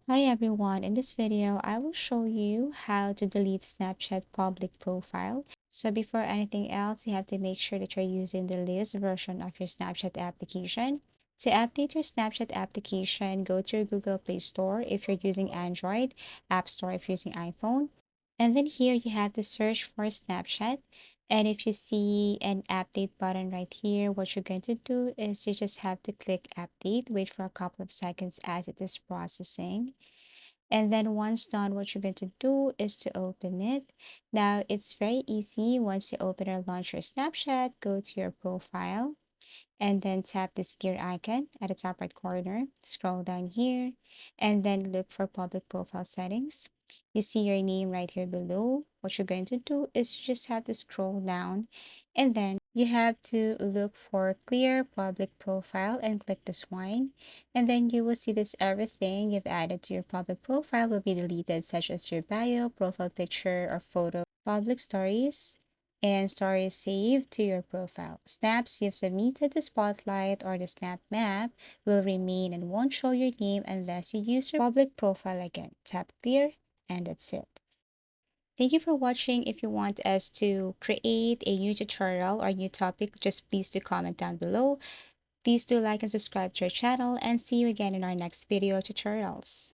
Hi everyone, in this video, I will show you how to delete Snapchat public profile. So before anything else, you have to make sure that you're using the latest version of your Snapchat application. To update your Snapchat application, go to your Google Play Store if you're using Android, App Store if you're using iPhone. And then here you have to search for Snapchat. And if you see an update button right here, what you're going to do is you just have to click update, wait for a couple of seconds as it is processing. And then once done, what you're going to do is to open it. Now it's very easy. Once you open or launch your Snapchat, go to your profile and then tap this gear icon at the top right corner. Scroll down here and then look for public profile settings. You see your name right here below. What you're going to do is you just have to scroll down and then you have to look for clear public profile and click this one. And then you will see this everything you've added to your public profile will be deleted, such as your bio, profile picture, or photo, public stories, and stories saved to your profile. Snaps you've submitted to Spotlight or the Snap Map will remain and won't show your name unless you use your public profile again. Tap clear, and that's it. Thank you for watching. If you want us to create a new tutorial or new topic, just please do comment down below. Please do like and subscribe to our channel and see you again in our next video tutorials.